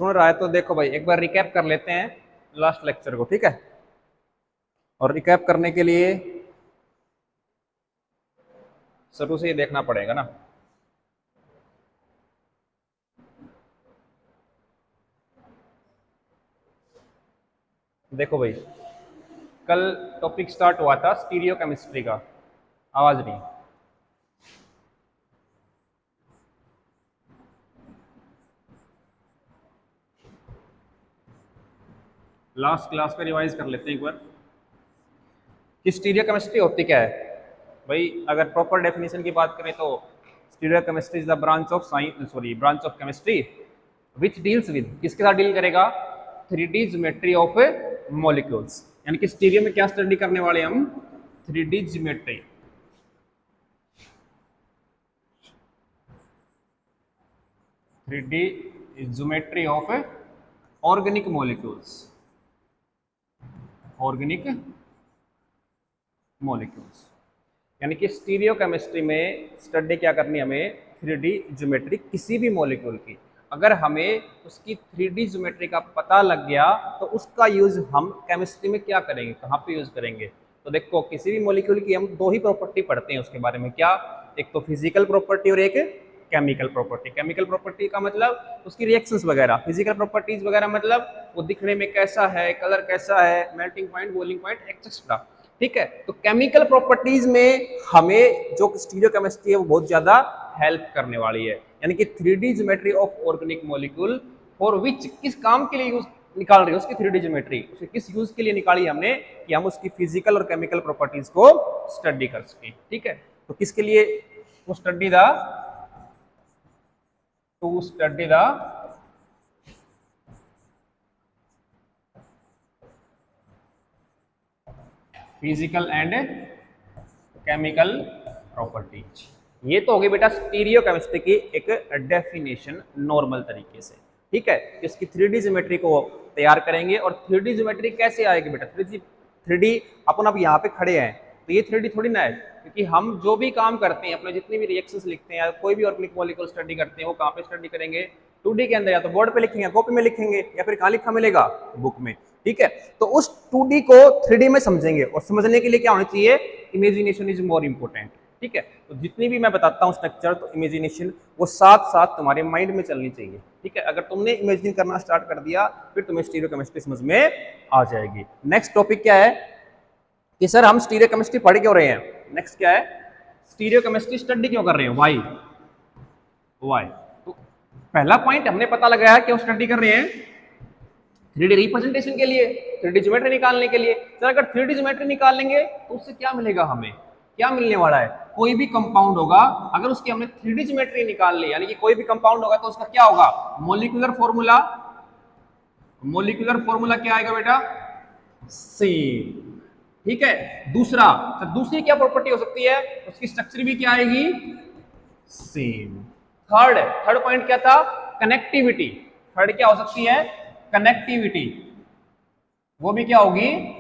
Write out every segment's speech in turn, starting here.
सुन रहा है तो देखो भाई, एक बार रिकैप कर लेते हैं लास्ट लेक्चर को, ठीक है। और रिकैप करने के लिए शुरू से ही देखना पड़ेगा ना। देखो भाई, कल टॉपिक स्टार्ट हुआ था स्टीरियो केमिस्ट्री का। आवाज नहीं। लास्ट क्लास का रिवाइज कर लेते हैं एक बार कि स्टीरियो केमिस्ट्री होती क्या है। भाई अगर प्रॉपर डेफिनेशन की बात करें तो stereo chemistry is the branch of science, sorry branch of chemistry which deals with, किसके साथ डील करेगा, 3D ज्योमेट्री ऑफ मॉलिक्यूल्स। यानी कि स्टीरियो में क्या स्टडी करने वाले हैं हम, 3D geometry, 3D geometry of organic molecules, organic molecules. यानी कि स्टीरियो केमिस्ट्री में स्टडी क्या करनी है हमें, 3D ज्योमेट्री किसी भी मॉलिक्यूल की। अगर हमें उसकी 3D ज्योमेट्री का पता लग गया तो उसका यूज हम केमिस्ट्री में क्या करेंगे, कहाँ पे यूज करेंगे। तो देखो, किसी भी मॉलिक्यूल की हम दो ही प्रॉपर्टी पढ़ते हैं उसके बारे में, क्या, एक तो फिजिकल प्रॉपर्टी और एक केमिकल प्रॉपर्टी। केमिकल प्रॉपर्टी का मतलब उसकी रिएक्शंस वगैरह, फिजिकल प्रॉपर्टीज वगैरह मतलब वो दिखने में कैसा है, कलर कैसा है, melting point, boiling point etcetera, ठीक है। तो केमिकल प्रॉपर्टीज में हमें जो स्टीरियो केमिस्ट्री है वो बहुत ज्यादा हेल्प करने वाली है। यानी कि 3D geometry of organic molecule for which, किस काम के लिए यूज निकाल रही है उसकी 3D ज्योमेट्री, उसके किस यूज के लिए निकाली हमने, कि हम उसकी फिजिकल और केमिकल प्रॉपर्टीज को स्टडी कर सकें, ठीक है। तो किसके लिए, to study the physical and chemical properties. ये तो होगी बेटा स्टीरियो केमिस्ट्री की एक डेफिनेशन नॉर्मल तरीके से, ठीक है। इसकी 3D ज्योमेट्री को तैयार करेंगे। और 3D ज्योमेट्री कैसे आएगी बेटा, 3D अपन अब यहाँ पे खड़े हैं तो ये 3D थोड़ी ना है, क्योंकि हम जो भी काम करते हैं, अपने जितनी भी रिएक्शंस लिखते हैं या कोई भी ऑर्गेनिक मॉलिक्यूल स्टडी करते हैं, वो कहाँ पे स्टडी करेंगे, 2D के अंदर। या तो बोर्ड पे लिखेंगे, कॉपी में लिखेंगे, या फिर कहाँ लिखा मिलेगा, बुक में, ठीक है। तो उस 2D को 3D में समझेंगे, और समझने के लिए क्या होना चाहिए, इमेजिनेशन इज मोर इंपोर्टेंट, ठीक है। तो जितनी भी मैं बताता हूँ स्ट्रक्चर, तो इमेजिनेशन वो साथ साथ तुम्हारे माइंड में चलनी चाहिए, ठीक है। अगर तुमने इमेजिन करना स्टार्ट कर दिया फिर तुम्हें स्टीरियो केमिस्ट्री समझ में आ जाएगी। नेक्स्ट टॉपिक क्या है कि सर हम स्टीरियो केमिस्ट्री पढ़ क्यों रहे हैं। नेक्स्ट क्या है, स्टीरियो केमिस्ट्री स्टडी क्यों कर रहे हैं, वाई, वाई। तो पहला पॉइंट हमने पता लगाया क्यों स्टडी कर रहे हैं, 3D रिप्रेजेंटेशन के लिए, 3D ज्योमेट्री निकालने के लिए। सर अगर 3D ज्योमेट्री निकाल लेंगे तो उससे क्या मिलेगा, हमें क्या मिलने वाला है, कोई भी कंपाउंड होगा अगर उसकी हमने 3D ज्योमेट्री निकाल ली, यानी कि कोई भी कंपाउंड होगा तो उसका क्या होगा, मॉलिक्यूलर फॉर्मूला, मॉलिक्यूलर फॉर्मूला क्या आएगा बेटा, सेम, ठीक है। दूसरा, सर दूसरी क्या प्रॉपर्टी हो सकती है, उसकी स्ट्रक्चर भी क्या आएगी, सेम। थर्ड, थर्ड पॉइंट क्या था, कनेक्टिविटी। थर्ड क्या हो सकती है, कनेक्टिविटी, वो भी क्या होगी,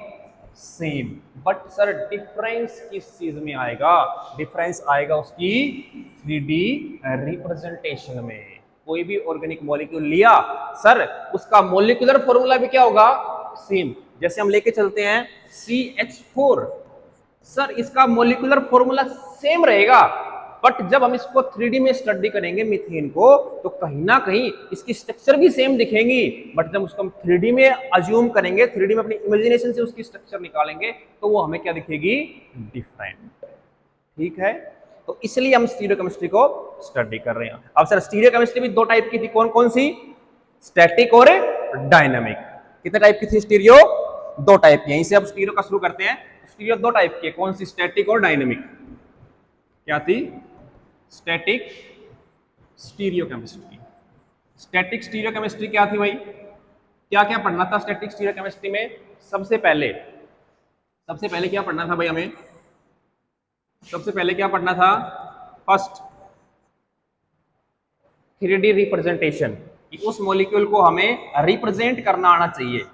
सेम। बट सर डिफरेंस किस चीज में आएगा, डिफरेंस आएगा उसकी 3D रिप्रेजेंटेशन में। कोई भी ऑर्गेनिक मॉलिक्यूल लिया सर, उसका मॉलिक्यूलर फॉर्मूला भी क्या होगा, सेम। जैसे हम लेके चलते हैं CH4, सर इसका मॉलिक्यूलर फॉर्मूला सेम रहेगा, बट जब हम इसको 3D में स्टडी करेंगे मीथेन को, तो कहीं ना कहीं इसकी स्ट्रक्चर भी सेम दिखेंगी, बट जब उसको हम 3D में अज्यूम करेंगे, 3D में अपनी इमेजिनेशन से उसकी स्ट्रक्चर निकालेंगे, तो वो हमें क्या दिखेगी, डिफरेंट, ठीक है। तो इसलिए हम स्टीरियो केमिस्ट्री को स्टडी कर रहे हैं। अब सर स्टीरियो केमिस्ट्री भी दो टाइप की थी, कौन कौन सी, स्टैटिक और डायनामिक। कितने टाइप की थी स्टीरियो, दो टाइप की। यहीं से अब स्टीरियो का शुरू करते हैं। स्टीरियो दो टाइप की है, कौन सी, स्टैटिक और डायनामिक। क्या थी, static stereo chemistry. Static stereo chemistry क्या थी भाई, क्या क्या पढ़ना था स्टैटिक स्टीरियो केमिस्ट्री में। सबसे पहले क्या पढ़ना था भाई हमें, सबसे पहले क्या पढ़ना था, फर्स्ट 3D रिप्रेजेंटेशन, कि उस मॉलिक्यूल को हमें रिप्रेजेंट करना आना चाहिए,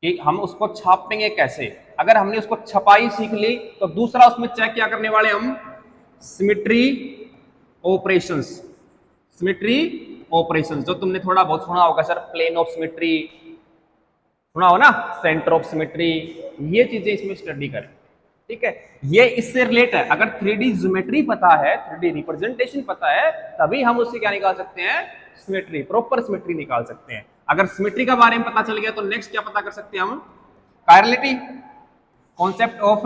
कि हम उसको छापेंगे कैसे। अगर हमने उसको छपाई सीख ली तो दूसरा उसमें चेक क्या करने वाले हम, सिमेट्री ऑपरेशंस, सिमेट्री ऑपरेशंस, जो तुमने थोड़ा बहुत सुना होगा सर, प्लेन ऑफ सिमेट्री सुना हो ना, सेंटर ऑफ सिमेट्री, ये चीजें इसमें स्टडी करें। ठीक है, ये इससे रिलेट है। अगर 3D ज्योमेट्री पता है, 3D रिप्रेजेंटेशन पता है, तभी हम उससे क्या निकाल सकते हैं, सिमेट्री, प्रॉपर सिमेट्री निकाल सकते हैं। अगर सिमेट्री का बारे में पता चल गया तो नेक्स्ट क्या पता कर सकते हैं हम, कायरलिटी, कॉन्सेप्ट ऑफ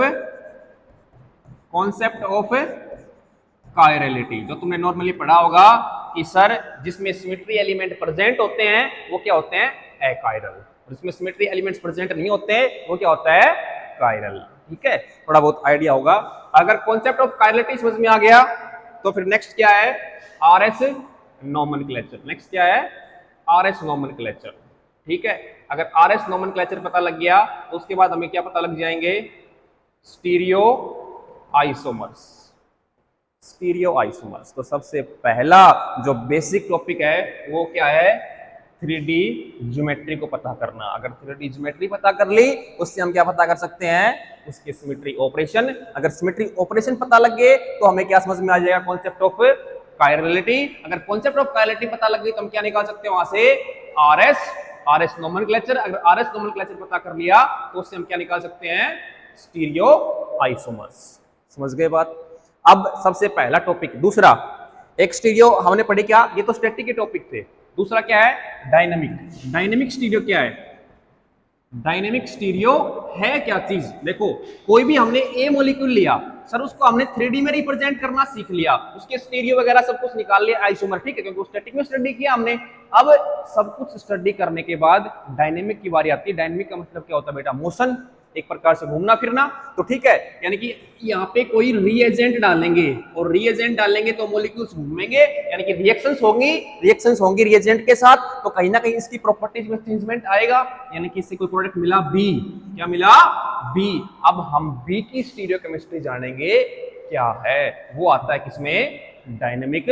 कायरलिटी, जो तुमने नॉर्मली पढ़ा होगा कि सर जिसमें सिमेट्री एलिमेंट प्रेजेंट होते हैं वो क्या होते हैं, अकायरल, जिसमें सिमेट्री एलिमेंट्स प्रेजेंट नहीं होते वो क्या होता है, कायरल। ठीक है, थोड़ा बहुत आइडिया होगा। अगर कॉन्सेप्ट ऑफ कायरलिटी समझ में आ गया तो फिर नेक्स्ट क्या है, आरएस नोमेनक्लेचर। नेक्स्ट क्या है, आरएस नोमेनक्लेचर। ठीक है, अगर आरएस नोमेनक्लेचर पता लग गया तो उसके बाद हमें क्या पता लग जाएंगे, स्टीरियो आइसोमर्स। स्टीरियो आइसोमर्स, तो सबसे पहला जो बेसिक टॉपिक है वो क्या है, 3D ज्योमेट्री को पता करना। अगर 3D ज्योमेट्री पता कर ली उससे हम क्या पता कर सकते हैं, उसके सिमेट्री ऑपरेशन। अगर सिमेट्री ऑपरेशन पता लग गए तो हमें क्या समझ में आ जाएगा, कॉन्सेप्ट ऑफ कायरलिटी। अगर कॉन्सेप्ट ऑफ कायरलिटी पता लग गई तो हम क्या निकाल सकते हैं वहां से, आरएस नोमेनक्लेचर। अगर आरएस नोमेनक्लेचर पता कर लिया तो उससे हम क्या निकाल सकते हैं, स्टीरियो आइसोमर्स। समझ गए बात। अब सबसे पहला टॉपिक, दूसरा एक स्टीरियो हमने पढ़ी क्या, ये तो स्टैटिक के टॉपिक थे। दूसरा क्या है, डायनामिक। डायनामिक स्टीरियो क्या है, डायनेमिक स्टीरियो है क्या चीज, देखो कोई भी हमने ए मॉलिक्यूल लिया सर, उसको हमने 3D में रिप्रेजेंट करना सीख लिया, उसके स्टीरियो वगैरह सब कुछ निकाल लिया, आइसोमर, ठीक है, क्योंकि स्टैटिक में स्टडी किया हमने। अब सब कुछ स्टडी करने के बाद डायनेमिक की बारी आती है। डायनेमिक का मतलब क्या होता है बेटा, मोशन, एक प्रकार से घूमना फिरना। तो ठीक है, यानी कि यहाँ पे कोई रिएजेंट डालेंगे और रिएजेंट डालेंगे तो मॉलिक्यूल्स घूमेंगे, यानी कि रिएक्शंस होंगी रिएजेंट के साथ, तो कहीं ना कहीं इसकी प्रॉपर्टीज में चेंजमेंट आएगा, यानी कि इससे कोई प्रोडक्ट मिला बी, क्या मिला, बी। अब हम बी की स्टीरियोकेमिस्ट्री जानेंगे क्या है, वो आता है किसमें, डायनेमिक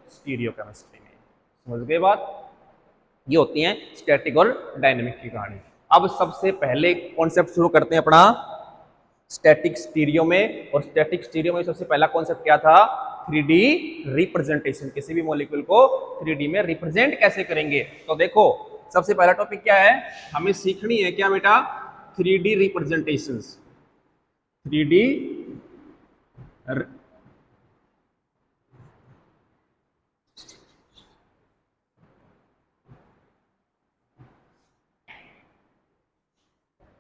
स्टीरियोकेमिस्ट्री में। समझ गए बात, ये होती है स्टैटिक और डायनेमिक की कहानी। अब सबसे पहले कॉन्सेप्ट शुरू करते हैं अपना स्टैटिक स्टीरियो में, और स्टैटिक स्टीरियो में सबसे पहला कॉन्सेप्ट क्या था, 3D रिप्रेजेंटेशन। किसी भी मॉलिक्यूल को 3D में रिप्रेजेंट कैसे करेंगे। तो देखो सबसे पहला टॉपिक क्या है, हमें सीखनी है क्या बेटा, 3D representations. 3D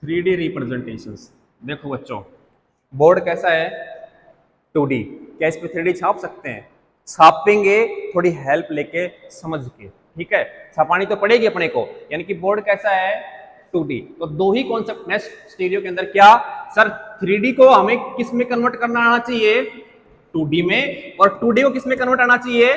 3D representations. देखो बच्चों, बोर्ड कैसा है, 2D, क्या इस पे 3D छाप सकते हैं, छापेंगे थोड़ी हेल्प लेके समझ के, ठीक है, छापानी तो पड़ेगी अपने को, यानी कि बोर्ड कैसा है, 2D। तो दो ही कॉन्सेप्ट है स्टीरियो के अंदर, क्या सर, 3D को हमें किस में कन्वर्ट करना आना चाहिए, 2D में, और 2D को किस में कन्वर्ट आना चाहिए,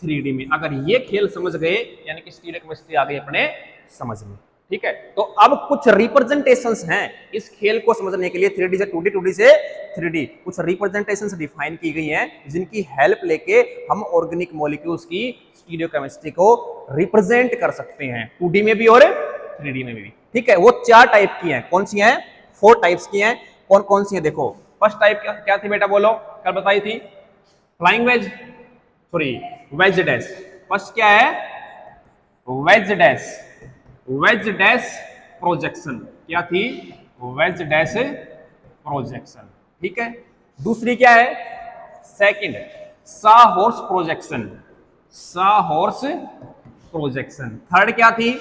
3D में। अगर ये खेल समझ गए यानी कि स्टीरियो केमिस्ट्री आ गई अपने समझ में, ठीक है। तो अब कुछ रिप्रेजेंटेशंस हैं इस खेल को समझने के लिए, 3D से 2D, 2D से 3D, कुछ रिप्रेजेंटेशंस डिफाइन की गई हैं जिनकी हेल्प लेके हम ऑर्गेनिक मॉलिक्यूल्स की स्टीरियो केमिस्ट्री को रिप्रेजेंट कर सकते हैं, 2D में भी और 3D में भी, ठीक है। वो 4 टाइप की हैं, कौन सी हैं, 4 टाइप्स की हैं। कौन कौन सी है देखो, फर्स्ट टाइप क्या थी बेटा, बोलो, कल बताई थी, flying wedge, sorry wedge dash. First क्या है, wedge dash, wedge dash projection, क्या थी, वेज डैश प्रोजेक्शन, ठीक है। दूसरी क्या है, second sawhorse projection, sawhorse projection. Third क्या थी,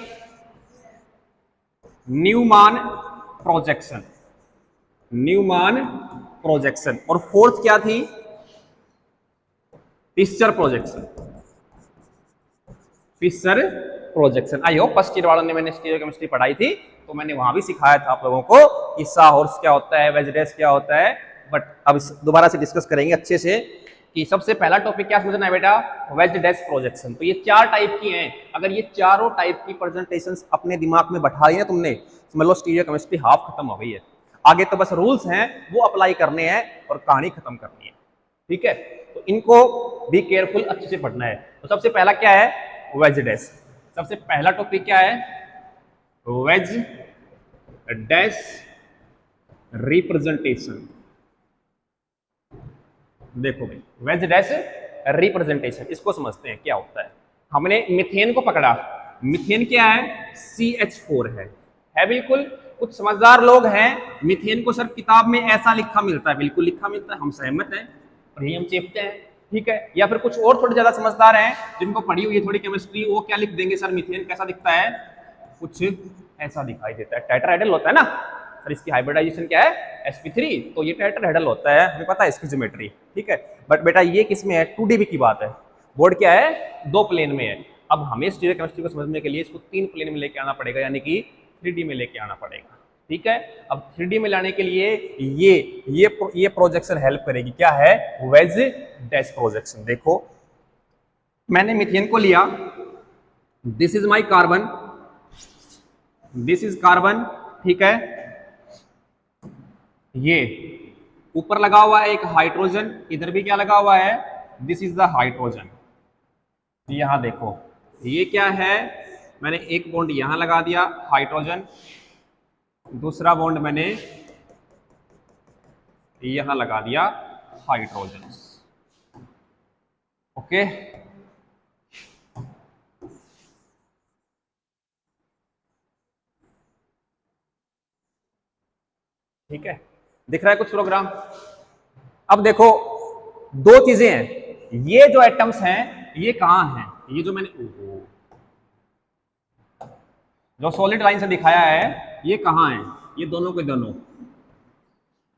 न्यूमान प्रोजेक्शन, न्यूमान प्रोजेक्शन। और फोर्थ क्या थी, Fischer projection, Fischer projection. I hope first year वालों ने, मैंने स्टीरियो केमिस्ट्री पढ़ाई थी तो मैंने वहां भी सिखाया था आप लोगों को कि सा हॉर्स क्या होता है, वेज डैश क्या होता है, बट अब दोबारा से डिस्कस करेंगे अच्छे से कि सबसे पहला टॉपिक क्या समझना है बेटा, वेज डैश प्रोजेक्शन। तो ये 4 टाइप की हैं, अगर ये चारों टाइप की प्रेजेंटेशंस अपने दिमाग में बैठा ली ना तुमने, समझ लो स्टीरियो केमिस्ट्री हाफ खत्म हो गई है। आगे तो बस रूल्स हैं वो अप्लाई करने हैं और कहानी खत्म करनी है, ठीक है। तो इनको भी केयरफुल अच्छे से पढ़ना है। तो सबसे पहला क्या है, वेज डैश। सबसे पहला टॉपिक क्या है, वेज डैश रिप्रेजेंटेशन। देखो भाई, वेज डैश रिप्रेजेंटेशन, इसको समझते हैं क्या होता है। हमने मीथेन को पकड़ा, मीथेन क्या है, CH4 है बिल्कुल। कुछ समझदार लोग हैं, मीथेन को सर किताब में ऐसा लिखा मिलता है, बिल्कुल लिखा मिलता है, हम सहमत हैं और यही हम चेपते हैं, ठीक है। या फिर कुछ और थोड़े ज्यादा समझदार हैं जिनको पढ़ी हुई है थोड़ी केमिस्ट्री, वो क्या लिख देंगे, सर मीथेन कैसा दिखता है, कुछ ऐसा दिखाई देता है, टेट्राहेड्रल होता है ना सर, इसकी हाइब्रिडाइजेशन क्या है, sp3, तो ये टेट्राहेड्रल होता है, हमें पता है इसकी ज्योमेट्री, ठीक है। बट बेटा ये किस में है, 2D की बात है, बोर्ड क्या है, 2 प्लेन में है। अब हमें स्टीरियो केमिस्ट्री को समझने के लिए इसको 3 प्लेन में लेके आना पड़ेगा, यानी कि 3D में लेके आना पड़ेगा, ठीक है। अब 3D में लाने के लिए ये प्रोजेक्शन हेल्प करेगी, क्या है, वेज डैश प्रोजेक्शन। देखो मैंने मीथेन को लिया, this is my carbon, this is carbon, ठीक है। ये ऊपर लगा हुआ है एक हाइड्रोजन, इधर भी क्या लगा हुआ है, दिस इज द हाइड्रोजन। यहां देखो ये क्या है, मैंने एक बॉन्ड यहां लगा दिया हाइड्रोजन, दूसरा बॉन्ड मैंने यहां लगा दिया हाइड्रोजन, ओके। ठीक है, दिख रहा है कुछ प्रोग्राम। अब देखो दो चीजें हैं, ये जो एटम्स हैं ये कहां हैं, ये जो मैंने जो सॉलिड लाइन से दिखाया है ये कहां है, ये दोनों के दोनों,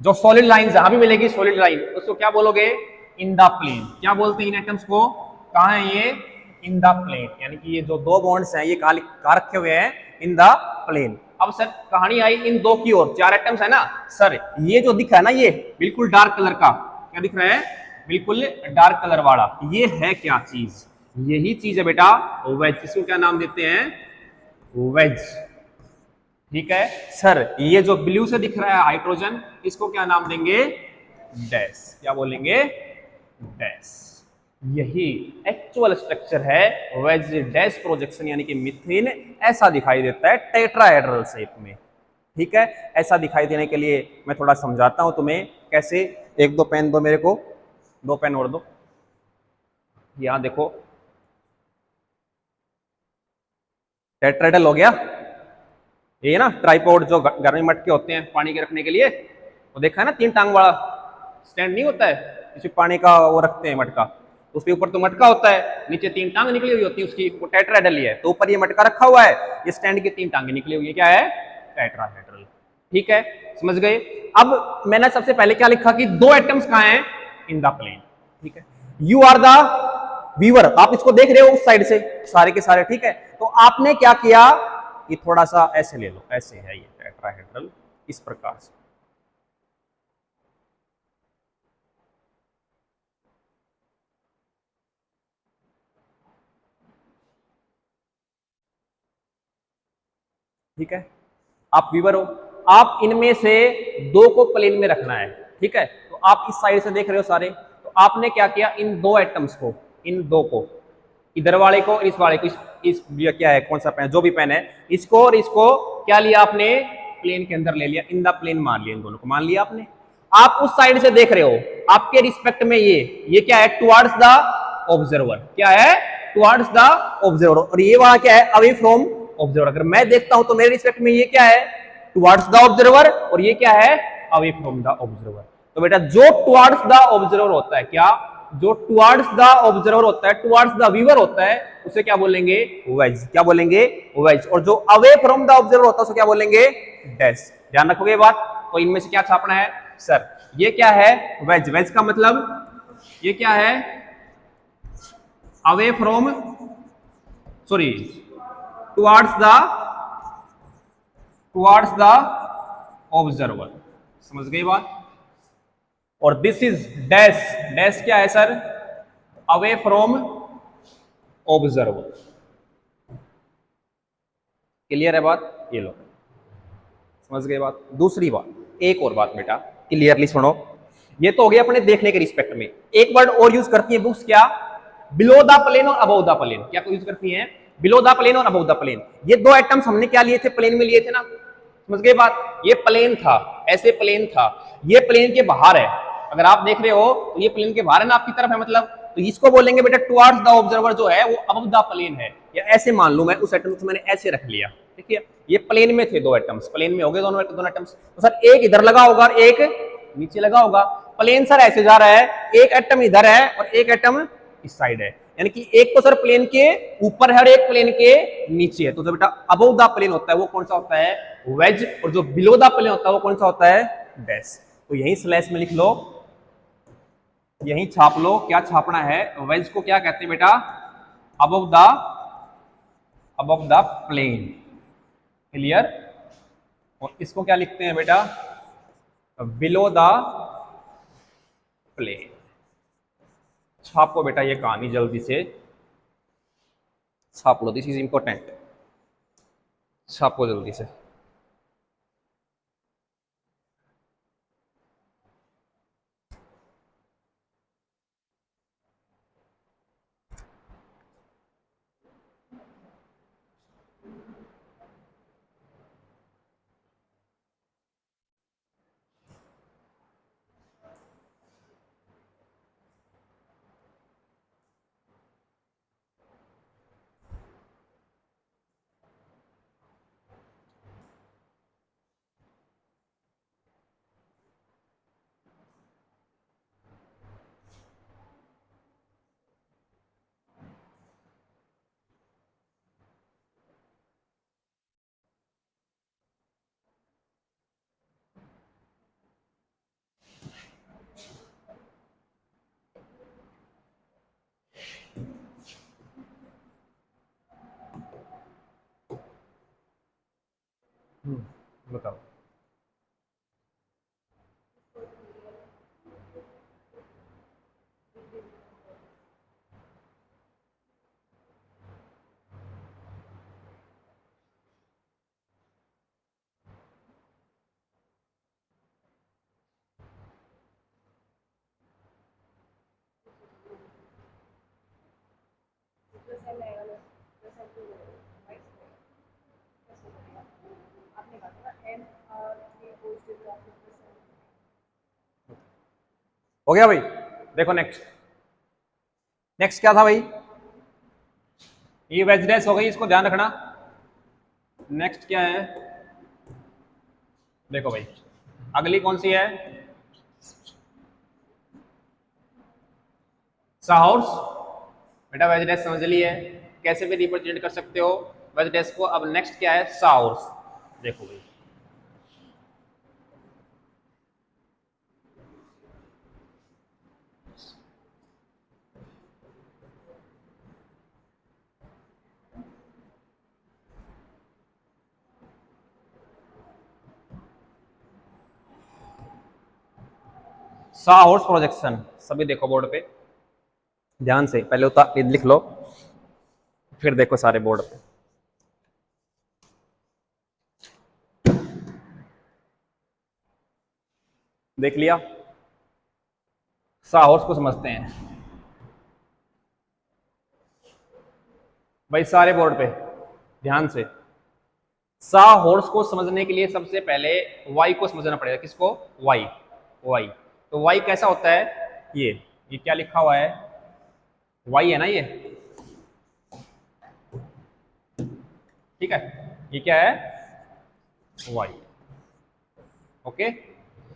जो सॉलिड लाइन जहां भी मिलेगी सॉलिड लाइन, उसको क्या बोलोगे, इन द प्लेन। क्या बोलते हैं इन एटम्स को, कहां है ये, इन द प्लेन, यानी कि ये जो 2 बॉन्ड्स हैं ये कहां रखे हुए हैं, इन द प्लेन। अब सर कहानी आई इन 2 की ओर, 4 एटम्स है ना सर, ये जो दिख रहा है ना ये बिल्कुल डार्क कलर का, क्या दिख रहा है, बिल्कुल डार्क कलर वाला, ये है क्या चीज, यही चीज है बेटा वेज, इसको क्या नाम देते हैं, वेज, ठीक है। सर ये जो ब्लू से दिख रहा है हाइड्रोजन, इसको क्या नाम देंगे, डैश, क्या बोलेंगे, डैश। यही एक्चुअल स्ट्रक्चर है वेज डैश प्रोजेक्शन, यानी कि मीथेन ऐसा दिखाई देता है टेट्राहेड्रल शेप में, ठीक है। ऐसा दिखाई देने के लिए मैं थोड़ा समझाता हूं तुम्हें कैसे। 1-2 पेन दो मेरे को, 2 पेन और दो। यहां देखो टेट्राहेड्रल हो गया, ये ना ट्राइपॉड जो घर में मटके होते हैं पानी के रखने के लिए, वो देखा है ना 3 टांग वाला स्टैंड नहीं होता है, जिसमें पानी का वो रखते हैं मटका, उसके ऊपर तो मटका होता है, नीचे 3 टांग निकली हुई होती है उसकी, वो टेट्राहेड्रल है, तो ऊपर ये मटका रखा हुआ है, ये स्टैंड की 3 टांगे निकली हुई है, क्या है, टेट्राहेड्रल, ठीक है, समझ गए। अब मैंने सबसे पहले क्या लिखा कि 2 एटम्स कहां हैं, इन द प्लेन, ठीक है। यू आर द व्यूअर, आप इसको देख रहे हो उस साइड से सारे के सारे, ठीक है। तो आपने क्या किया, ये थोड़ा सा ऐसे ले लो, ऐसे है ये टेट्राहेड्रल, इस प्रकार से, ठीक है। आप व्यूअर हो, आप इनमें से 2 को प्लेन में रखना है, ठीक है। तो आप इस साइड से देख रहे हो सारे, तो आपने क्या किया, इन 2 एटम्स को, इन 2 को, इधर वाले को इस वाले को, इस क्या है, कौन सा पेन, जो भी पेन है, इसको और इसको क्या लिया आपने, प्लेन के अंदर ले लिया, इन द प्लेन मान लिया, इन दोनों को मान लिया आपने। आप उस साइड से देख रहे हो, आपके रिस्पेक्ट में ये क्या है, टुवर्ड्स द ऑब्जर्वर, क्या है, टुवर्ड्स द ऑब्जर्वर, और ये वहां क्या है, अवे फ्रॉम ऑब्जर्वर। अगर मैं देखता हूं तो मेरे रिस्पेक्ट में ये क्या है, टुवर्ड्स द ऑब्जर्वर, और ये क्या है, अवे फ्रॉम द ऑब्जर्वर। तो बेटा जो टुवर्ड्स द ऑब्जर्वर होता है, क्या, जो टुवर्ड्स द ऑब्जर्वर होता है, टुवर्ड्स द व्यूअर होता है, उसे क्या बोलेंगे, वेज, क्या बोलेंगे, वेज। और जो अवे फ्रॉम द ऑब्जर्वर होता है उसे क्या बोलेंगे, डैश। ध्यान रखोगे ये बात। तो इनमें से क्या छापना है सर, ये क्या है, वेज, वेज का मतलब ये क्या है, away from, sorry, towards the observer, समझ गई बात। और दिस इज डैश, डैश क्या है sir, away from observer, clear है बात, ये लो, समझ गए बात। दूसरी बात, एक और बात बेटा क्लियरली सुनो, ये तो हो गया अपने देखने के रिस्पेक्ट में। एक वर्ड और यूज करती है बुक्स, क्या, बिलो द प्लेन और अबव द प्लेन, क्या यूज करती है, बिलो द प्लेन और अबव द प्लेन। ये 2 एटम्स हमने क्या लिए थे, प्लेन में लिए थे ना, समझ गए बात। ये प्लेन था, ऐसे प्लेन था, ये प्लेन के बाहर है, अगर आप देख रहे हो तो ये प्लेन के बाहर है ना, आपकी तरफ है, मतलब तो इसको बोलेंगे बेटा टुवर्ड्स द ऑब्जर्वर जो है वो अबव द प्लेन है। या ऐसे मान लूं मैं उस एटम को मैंने ऐसे रख लिया, ठीक है, ये प्लेन में थे, दो एटम्स प्लेन में हो गए दोनों दोनों एटम्स, तो सर एक इधर लगा होगा और एक नीचे लगा होगा। प्लेन सर ऐसे जा रहा है, एक एटम इधर है और एक एटम इस साइड है, यानी कि एक तो सर प्लेन के ऊपर है और एक प्लेन के नीचे है। तो जो बेटा अबव द प्लेन होता है वो कौन सा होता है, वेज, और जो बिलो द प्लेन होता है वो कौन सा होता है, डैश। तो यही स्लैश में लिख लो, यही छाप लो, क्या छापना है, वेज को क्या कहते हैं बेटा, अबव द प्लेन, क्लियर। और इसको क्या लिखते हैं बेटा, बिलो द प्लेन। छापो बेटा ये कहानी जल्दी से छाप लो, दिस इज इंपॉर्टेंट, छापो जल्दी से। बताओ। हो गया भाई, देखो नेक्स्ट, नेक्स्ट क्या था भाई, ये वेज डैश हो गई, इसको ध्यान रखना। नेक्स्ट क्या है, देखो भाई अगली कौन सी है, साहौर्स। बेटा वेज डैश समझ लिए, कैसे भी रिप्रेजेंट कर सकते हो वेज डैश को। अब नेक्स्ट क्या है, साहौर्स। देखो भाई साहौर्स प्रोजेक्शन, सभी देखो बोर्ड पे ध्यान से, पहले उतार लिख लो फिर देखो सारे बोर्ड पे। देख लिया, साहौर्स को समझते हैं भाई सारे बोर्ड पे ध्यान से। साहौर्स को समझने के लिए सबसे पहले वाई को समझना पड़ेगा, किसको, वाई, वाई। तो वाई कैसा होता है, ये क्या लिखा हुआ है, वाई है ना ये, ठीक है, ये क्या है, वाई, ओके।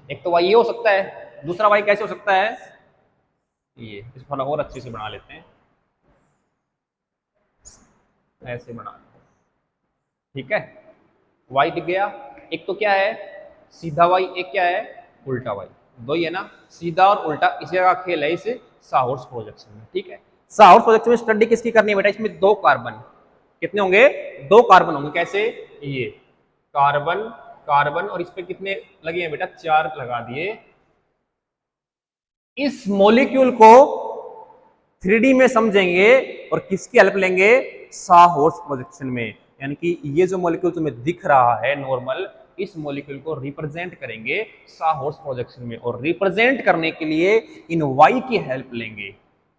एक तो वाई ये हो सकता है, दूसरा वाई कैसे हो सकता है, ये इसको थोड़ा और अच्छे से बना लेते हैं, ऐसे बना, ठीक है, वाई दिख गया। एक तो क्या है सीधा वाई, एक क्या है उल्टा वाई, दो ही है ना, सीधा और उल्टा, इसी का खेल है इस साहौर्स प्रोजेक्शन में, ठीक है। साहौर्स प्रोजेक्शन में स्टडी किसकी करनी है बेटा, इसमें दो कार्बन, कितने होंगे, दो कार्बन होंगे, कैसे, ये कार्बन कार्बन, और इस पे कितने लगे हैं बेटा, चार लगा दिए। इस मॉलिक्यूल को 3D में समझेंगे और किसकी हेल्प लेंगे, साहौर्स प्रोजेक्शन में, यानी कि ये जो मॉलिक्यूल तुम्हें दिख रहा है नॉर्मल, इस मॉलिक्यूल को रिप्रेजेंट करेंगे साहौर्स प्रोजेक्शन में, और रिप्रेजेंट करने के लिए इन वाई की हेल्प लेंगे,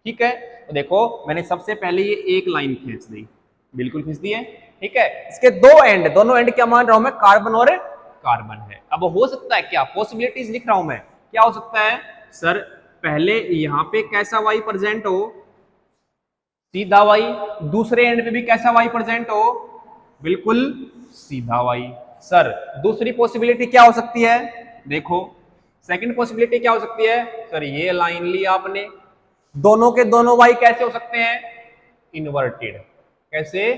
ठीक है। तो देखो मैंने सबसे पहले ये एक लाइन खींच दी, बिल्कुल खींच दी है, ठीक है। इसके दो एंड, दोनों एंड क्या मान रहा हूं मैं, कार्बन और कार्बन है। अब हो सकता है क्या, पॉसिबिलिटीज लिख रहा हूं मैं, क्या हो सकता है सर, पहले यहां पे कैसा वाई प्रेजेंट हो, सीधा वाई, दूसरे एंड पे भी कैसा वाई प्रेजेंट हो, बिल्कुल सीधा वाई। सर दूसरी पॉसिबिलिटी क्या हो सकती है, देखो सेकंड पॉसिबिलिटी क्या हो सकती है, सर ये लाइन ली आपने, दोनों के दोनों वाई कैसे हो सकते हैं, इन्वर्टेड, कैसे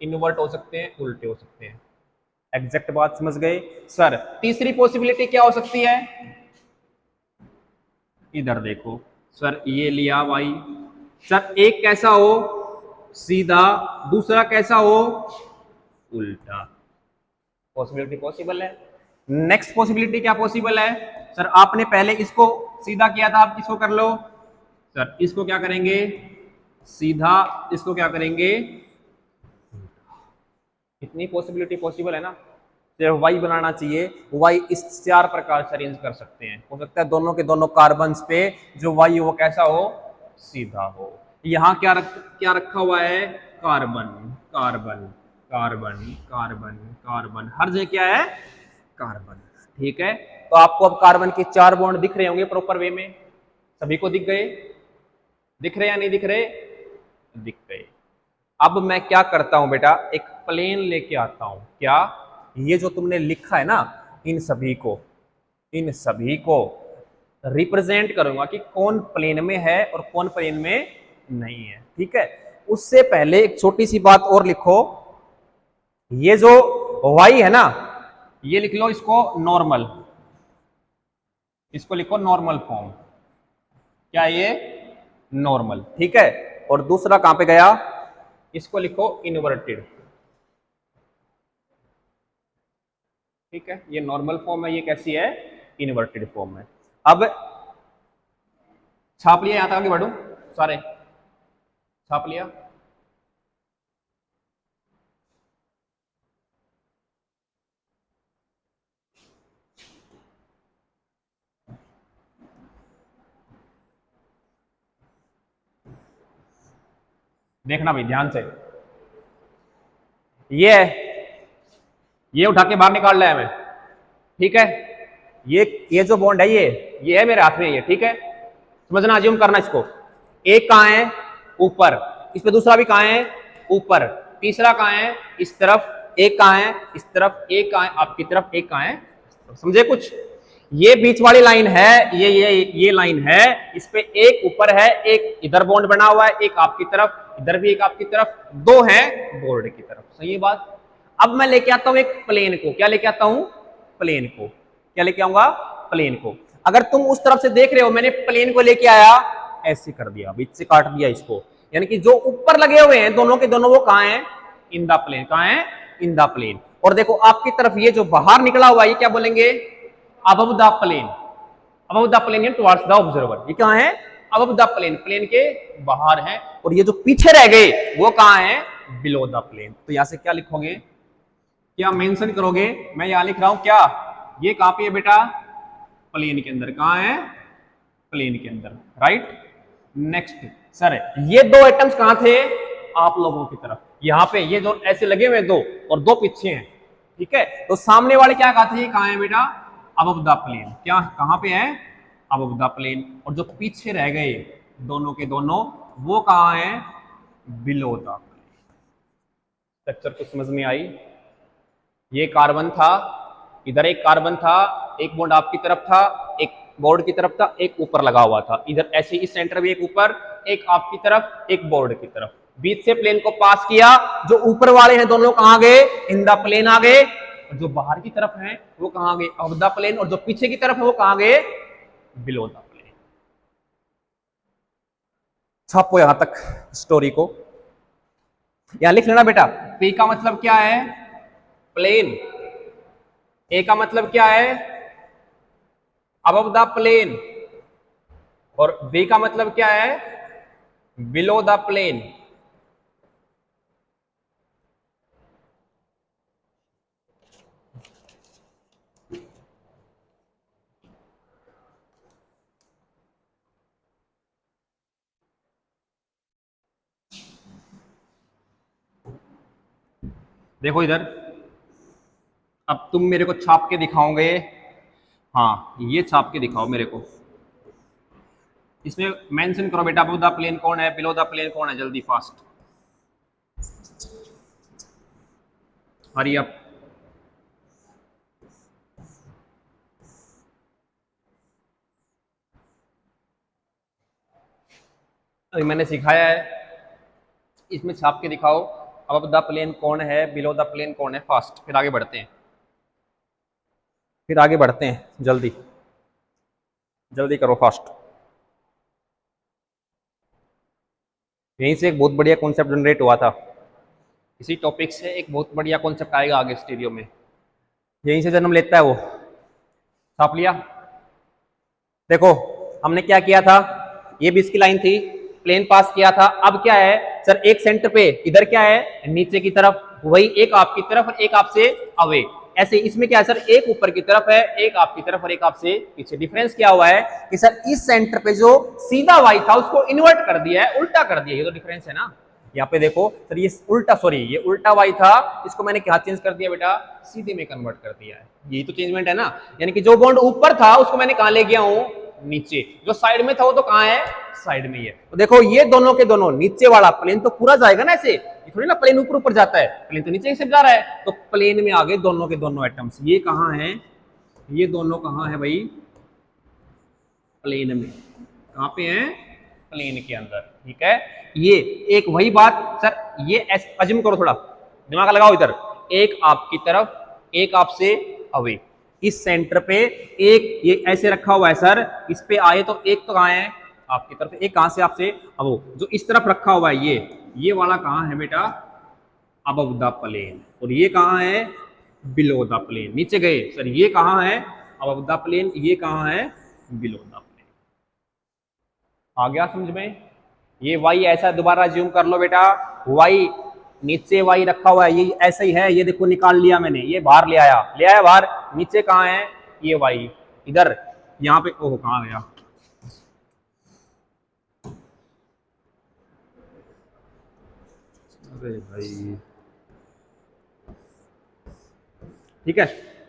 इन्वर्ट हो सकते हैं, उल्टे हो सकते हैं। एग्जैक्ट बात समझ गए। सर तीसरी पॉसिबिलिटी क्या हो सकती है, इधर देखो सर ये लिया वाई, सर एक कैसा हो सीधा, दूसरा कैसा हो उल्टा, पॉसिबिलिटी पॉसिबल है। नेक्स्ट पॉसिबिलिटी क्या पॉसिबल है, सर आपने पहले इसको सीधा किया था, आप इसको कर लो, सर इसको क्या करेंगे सीधा, इसको क्या करेंगे, इतनी पॉसिबिलिटी पॉसिबल है ना। सिर्फ वाई बनाना चाहिए, वाई इस चार प्रकार से अरेंज कर सकते हैं, हो सकता है दोनों के दोनों कार्बन्स पे जो वाई वो कैसा हो, सीधा हो। यहाँ क्या रखा हुआ है, carbon carbon carbon carbon carbon, हर जगह क्या है, कार्बन। ठीक है, तो आपको अब कार्बन के चार बॉन्ड दिख रहे होंगे प्रॉपर वे में, सभी को दिख गए, दिख रहे या नहीं दिख रहे, दिख गए। अब मैं क्या करता हूं बेटा, एक प्लेन लेके आता हूं, क्या, ये जो तुमने लिखा है ना, इन सभी को रिप्रेजेंट करूंगा कि कौन प्लेन में है और कौन प्लेन में नहीं है। ठीक है, उससे पहले एक छोटी सी बात और लिखो, ये जो y है ना, ये लिख लो इसको नॉर्मल, इसको लिखो नॉर्मल फॉर्म, क्या ये नॉर्मल। ठीक है, और दूसरा कहां पे गया, इसको लिखो इनवर्टेड। ठीक है, ये नॉर्मल फॉर्म है, ये कैसी है, इनवर्टेड फॉर्म है। अब छाप लिया, यहां तक आगे बढ़ू, सारे छाप लिया। देखना भाई ध्यान से, ये उठा के बाहर निकाल लिया है मैं। ठीक है, ये जो बॉन्ड है ये है मेरे हाथ में, ये ठीक है, समझना, अज्यूम करना इसको। एक कहां है, ऊपर, इस पे दूसरा भी कहां है, ऊपर, तीसरा कहां है, इस तरफ, एक कहां है, इस तरफ, एक कहां है, आपकी तरफ, एक कहां है, समझे कुछ। ये बीच वाली लाइन है, ये लाइन है, इस पे एक ऊपर है, एक इधर बॉन्ड बना हुआ है, एक आपकी तरफ, इधर भी एक आपकी तरफ, दो है बोर्ड की तरफ, सही है बात। अब मैं लेके आता हूं एक प्लेन को, क्या लेके आता हूं, प्लेन को, क्या लेके आऊंगा, प्लेन को। अगर तुम उस तरफ से देख रहे हो, मैंने प्लेन को लेके आया, ऐसे कर दिया, बीच से काट दिया इसको, यानी कि जो ऊपर लगे हुए हैं दोनों के दोनों, वो कहां है, इन द प्लेन, कहां है, इन द प्लेन। और देखो आपकी तरफ ये जो बाहर निकला हुआ है, ये क्या बोलेंगे, above the plane, above the plane towards the observer, ये कहां है, अबव द प्लेन, प्लेन के बाहर है। और ये जो पीछे रह गए वो कहां है, बिलो द प्लेन। तो यहां से क्या लिखोगे, क्या मेंशन करोगे, मैं यहां लिख रहा हूं क्या, ये कहां पे है बेटा, प्लेन के अंदर, कहां है, प्लेन के अंदर, राइट। नेक्स्ट सर, ये दो एटम्स कहां थे, आप लोगों की तरफ, यहां पे ये जो ऐसे लगे हुए दो, और दो पीछे हैं। ठीक है, तो सामने वाले क्या कहा थे, कहां है बेटा, अबव द प्लेन, क्या कहां पे है, अबव द प्लेन। और जो पीछे रह गए दोनों के दोनों, वो कहां है, बिलो द प्लेन। स्ट्रक्चर को समझ में आई, ये कार्बन था, इधर एक कार्बन था, एक बॉन्ड आपकी तरफ था, एक बोर्ड की तरफ था, एक ऊपर लगा हुआ था, इधर ऐसे इस सेंटर भी एक ऊपर, एक आपकी तरफ, एक बोर्ड की तरफ, बीच से प्लेन को पास किया, जो ऊपर वाले हैं दोनों कहां गए, इन द प्लेन आ गए, और जो बाहर की तरफ हैं वो कहां गए, ऑफ द प्लेन, और जो पीछे की तरफ है वो कहां गए, बिलो द प्लेन। छापो यहां तक स्टोरी को, यहां लिख लेना बेटा, पी का मतलब क्या है, प्लेन, ए का मतलब क्या है, अबव द प्लेन, और बी का मतलब क्या है, बिलो द प्लेन। देखो इधर, अब तुम मेरे को छाप के दिखाओगे, हाँ ये छाप के दिखाओ मेरे को, इसमें मेंशन करो बेटा, अबव द प्लेन कौन है, बिलो द प्लेन कौन है, जल्दी फास्ट, हरी अप। अभी मैंने सिखाया है, इसमें छाप के दिखाओ अबव द प्लेन कौन है, बिलो द प्लेन कौन है, फास्ट, फिर आगे बढ़ते हैं, फिर आगे बढ़ते हैं, जल्दी जल्दी करो फास्ट। यहीं से एक बहुत बढ़िया कॉन्सेप्ट जनरेट हुआ था, इसी टॉपिक से एक बहुत बढ़िया कॉन्सेप्ट आएगा आगे स्टीरियो में, यहीं से जन्म लेता है वो। छाप लिया? देखो हमने क्या किया था, ये भी इसकी लाइन थी, प्लेन पास किया था, अब क्या है सर, एक सेंटर पे, इधर क्या है नीचे की तरफ, वही एक आपकी तरफ और एक आपसे अवे, ऐसे इसमें क्या है सर, एक ऊपर की तरफ है, एक आपकी तरफ और एक आपसे पीछे। डिफरेंस क्या हुआ है कि सर इस सेंटर पे जो सीधा वाई था उसको इन्वर्ट कर दिया है, उल्टा कर दिया, ये तो डिफरेंस है ना। यहाँ पे देखो सर ये उल्टा, सॉरी ये उल्टा वाई था, इसको मैंने क्या चेंज कर दिया बेटा, सीधे में कन्वर्ट कर दिया है, यही तो चेंजमेंट है ना। यानी कि जो बॉन्ड ऊपर था उसको मैंने कहां ले गया हूं, नीचे, जो साइड में था वो तो कहां है, साइड में ही है। तो देखो ये दोनों के दोनों, नीचे वाला प्लेन तो पूरा जाएगा ना ऐसे, ये थोड़ी ना प्लेन ऊपर ऊपर जाता है, प्लेन तो नीचे से जा रहा है, तो प्लेन में आगे दोनों के दोनों एटम्स, ये कहां है, ये दोनों कहां है भाई, प्लेन में, कहां पे है, प्लेन के अंदर, ठीक है। ये एक वही बात सर, ये अज्यूम करो, थोड़ा दिमाग लगाओ इधर, एक आपकी तरफ, एक आपसे अवे, इस सेंटर पे एक ये ऐसे रखा हुआ है सर, इस पे आए तो एक तो कहां है आपकी तरफ, एक कहां से आपसे, अब वो जो इस तरफ रखा हुआ है ये वाला कहां है बेटा, अबव द प्लेन, और ये कहां है, बिलो द प्लेन। नीचे गए सर, ये कहां है अबव द प्लेन, ये कहां है बिलो द प्लेन। आ गया समझ में? ये वाई ऐसा दोबारा ज्यूम कर लो बेटा, वाई नीचे वाई रखा हुआ है, ये ऐसा ही है, ये देखो निकाल लिया मैंने, ये बाहर ले आया बाहर, नीचे कहां है ये वाई, इधर यहां पे, ओह कहां गया, अरे भाई, ठीक है,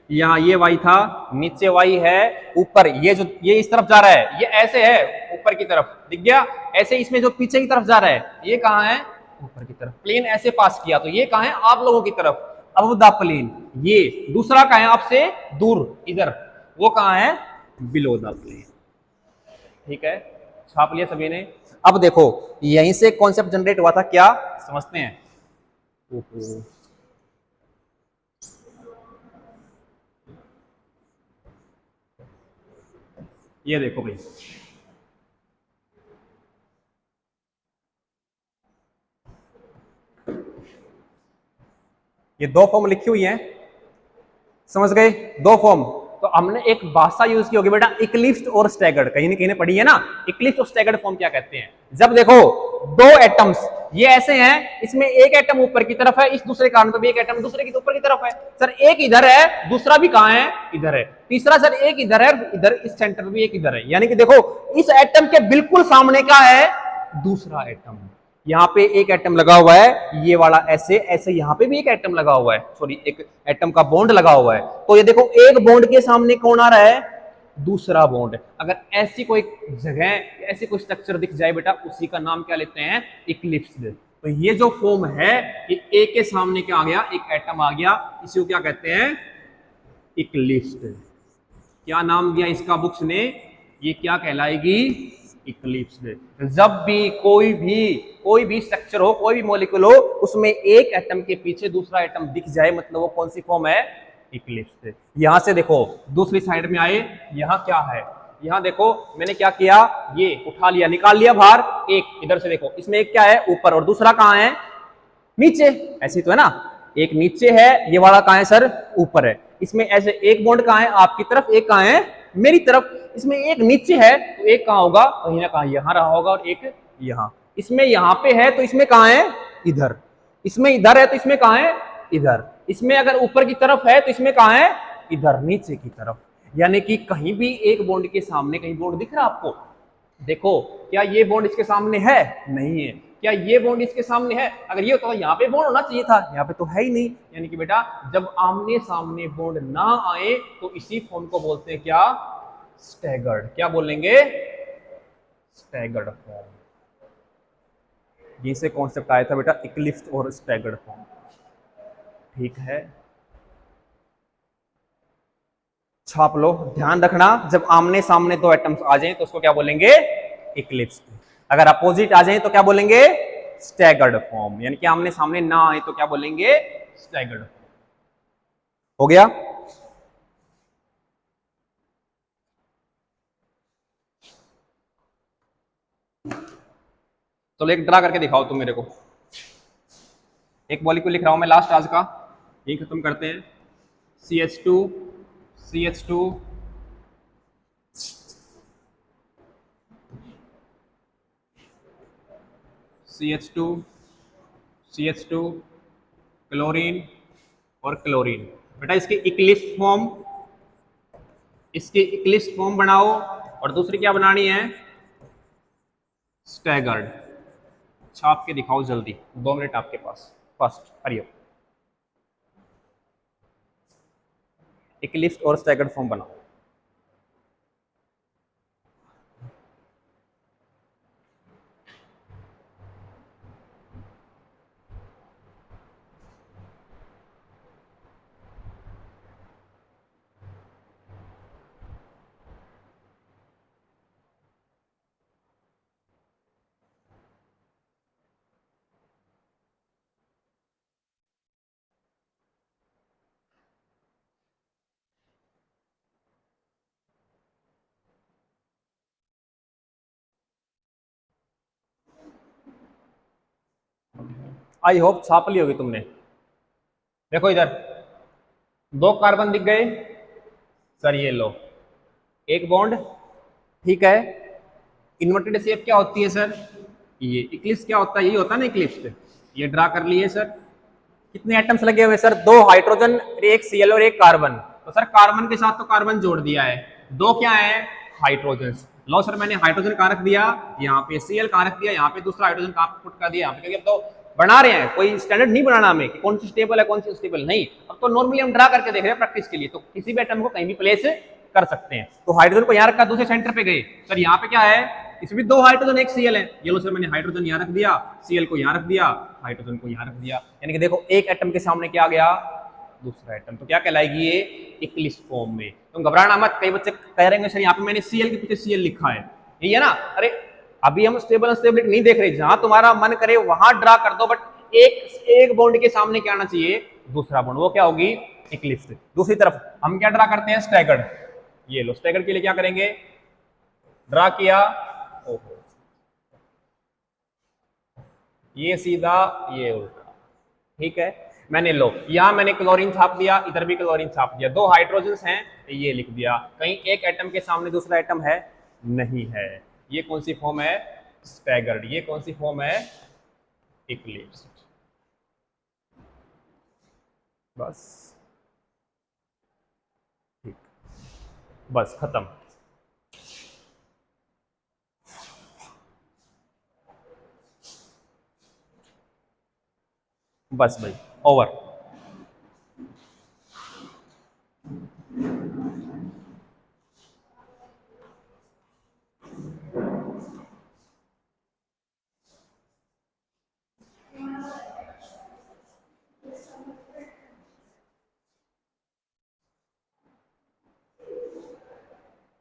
यहाँ ये वाई था, नीचे वाई है, ऊपर ये जो ये इस तरफ जा रहा है, ये ऐसे है ऊपर की तरफ, दिख गया, ऐसे इसमें जो पीछे की तरफ जा रहा है ये कहाँ है, ऊपर की तरफ, प्लेन ऐसे पास किया तो ये कहाँ है, आप लोगों की तरफ, अब द प्लेन, ये दूसरा कहाँ है आपसे दूर, इधर, वो कहाँ है, बिलो द प्लेन, ठीक है। छाप लिया सभी ने? अब देखो यहीं से कॉन्सेप्ट जनरेट हुआ था, क्या समझते हैं, ये देखो भाई, ये दो फॉर्म लिखी हुई हैं, समझ गए, दो फॉर्म। तो हमने एक भाषा यूज की होगी बेटा, इक्लिप्स्ड और स्टैगर्ड, कहीं ना कहीं पढ़ी है ना, इक्लिप्स्ड और स्टैगर्ड फॉर्म क्या कहते हैं, जब देखो दो एटम्स ये ऐसे हैं, इसमें एक एटम ऊपर की तरफ है, इस दूसरे कारण पे भी एक एटम दूसरे की ऊपर की तरफ है, सर एक इधर है, दूसरा भी कहां है, इधर है, तीसरा सर एक इधर है, इधर इस सेंटर में भी एक इधर है, यानी कि देखो इस एटम के बिल्कुल सामने क्या है, दूसरा एटम, यहाँ पे एक एटम लगा हुआ है, ये वाला ऐसे ऐसे, यहाँ पे भी एक एटम लगा हुआ है, सॉरी एक एटम का बॉन्ड लगा हुआ है, तो ये देखो एक बॉन्ड के सामने कौन आ रहा है, दूसरा बॉन्ड। अगर ऐसी कोई जगह, ऐसी कोई स्ट्रक्चर दिख जाए बेटा, उसी का नाम क्या लेते हैं, इक्लिप्स्ड। तो ये जो फॉर्म है, कि ए के सामने क्या आ गया, एक एटम आ गया, इसी को क्या कहते हैं, इक्लिप्स्ड। क्या नाम दिया इसका बुक्स ने, ये क्या कहलाएगी, इक्लिप्स्ड। जब भी कोई भी स्ट्रक्चर हो, कोई भी मॉलिक्यूल हो, उसमें एक एटम के पीछे दूसरा एटम दिख जाए, मतलब वो कौन सी फॉर्म है, इक्लिप्स्ड। यहां से देखो दूसरी साइड में आए, यहां क्या है, यहां देखो मैंने क्या किया, ये उठा लिया, निकाल लिया बाहर, एक इधर से देखो, इसमें एक क्या है ऊपर और दूसरा कहां है, नीचे, ऐसी तो है ना, एक नीचे है, ये वाला कहां है सर, ऊपर है, इसमें ऐसे एक बॉन्ड कहां है, आपकी तरफ, एक कहां है, मेरी तरफ, इसमें एक नीचे है तो एक कहां होगा, कहीं ना कहां यहां रहा होगा, और एक यहां, इसमें यहां पे है तो इसमें कहां है, इधर, इसमें इधर है तो इसमें कहां है, इधर, इसमें अगर ऊपर की तरफ है तो इसमें कहां है, इधर नीचे की तरफ। यानी कि कहीं भी एक बॉन्ड के सामने कहीं बॉन्ड दिख रहा है आपको, देखो क्या ये बॉन्ड इसके सामने है, नहीं है, क्या ये बॉन्ड इसके सामने है, अगर ये होता तो यहाँ पे बॉन्ड होना चाहिए था, यहाँ पे तो है ही नहीं। यानी कि बेटा जब आमने सामने बॉन्ड ना आए तो इसी फॉर्म को बोलते हैं क्या, स्टैगर्ड। क्या बोलेंगे, स्टैगर्ड फॉर्म, ये से कॉन्सेप्ट आया था बेटा इक्लिप्स और स्टैगर्ड फॉर्म। ठीक है, छाप लो। ध्यान रखना, जब आमने सामने दो एटम्स आ जाएं तो उसको क्या बोलेंगे? इक्लिप्स। अगर अपोजिट आ जाएं तो क्या बोलेंगे? Staggered form. यानी कि आमने सामने ना आए तो क्या बोलेंगे? Staggered form. हो गया? चलो एक ड्रा करके दिखाओ तुम मेरे को। एक मॉलिक्यूल लिख रहा हूं मैं लास्ट आज का, ये खत्म करते हैं। CH2 CH2 CH2 CH2 chlorine और क्लोरीन। बेटा इसकी इक्लिप्स फॉर्म बनाओ, और दूसरी क्या बनानी है? स्टैगर्ड। छाप के दिखाओ जल्दी, 2 मिनट आपके पास। फर्स्ट हरियो, इक्लिप्स और स्टैगर्ड फॉर्म बनाओ। आई होप छाप ली होगी तुमने। देखो इधर 2 कार्बन दिख गए सर, ये लो एक बॉन्ड। ठीक है, इन्वर्टेड शेप क्या होती है सर? ये इक्लिप्स क्या होता है? यही होता है ना इक्लिप्स। ये ड्रा कर लिए सर। कितने एटम्स लगे हुए सर? 2 हाइड्रोजन, एक Cl और एक कार्बन। तो सर कार्बन के साथ तो कार्बन जोड़ दिया है, 2 क्या है? हाइड्रोजन। लो सर मैंने हाइड्रोजन कहाँ रख दिया? यहाँ पे। Cl कहाँ रख दिया? यहाँ पे। दूसरा हाइड्रोजन कहाँ पुट कर दिया? यहाँ पे। क्योंकि अब तो बना रहे हैं, कोई स्टैंडर्ड नहीं बनाना हमें कि कौन सी स्टेबल है कौन सी स्टेबल नहीं। अब तो नॉर्मली हम ड्रा करके देख रहे हैं प्रैक्टिस के लिए, तो किसी भी एटम को कहीं भी प्लेस कर सकते हैं। तो हाइड्रोजन को यहाँ रखा, दूसरे सेंटर पे गए सर, यहाँ पे क्या है? इसमें 2 हाइड्रोजन एक Cl है। ये लो सर मैंने हाइड्रोजन यहाँ रख दिया, Cl को यहाँ रख दिया, हाइड्रोजन को यहाँ रख दिया। यानी कि देखो एक एटम के सामने क्या आ गया? दूसरा एटम। तो क्या कहलाएगी ये? इक्लिप्स फॉर्म में। तुम घबराना मत। कई बच्चे कह रहे हैं सर यहाँ पे मैंने Cl के पीछे Cl लिखा है, यही है ना? अरे अभी हम स्टेबल अनस्टेबिलिटी नहीं देख रहे, जहां तुम्हारा मन करे वहां ड्रा कर दो, बट एक बॉन्ड के सामने क्या आना चाहिए? दूसरा बॉन्ड। वो क्या होगी? इक्लिप्स। दूसरी तरफ हम क्या ड्रा करते हैं? स्टैगर्ड। ये लो स्टैगर्ड के लिए क्या करेंगे? ड्रा किया, ओहो ये सीधा ये उल्टा। ठीक है, मैंने लो यहां मैंने क्लोरीन छाप दिया, इधर भी क्लोरीन छाप दिया, 2 हाइड्रोजन हैं, ये लिख दिया। कहीं एक एटम के सामने दूसरा एटम है? नहीं है। ये कौन सी फॉर्म है? स्टैगर्ड। ये कौन सी फॉर्म है? इक्लिप्स। बस ठीक, बस खत्म। बस भाई, ओवर।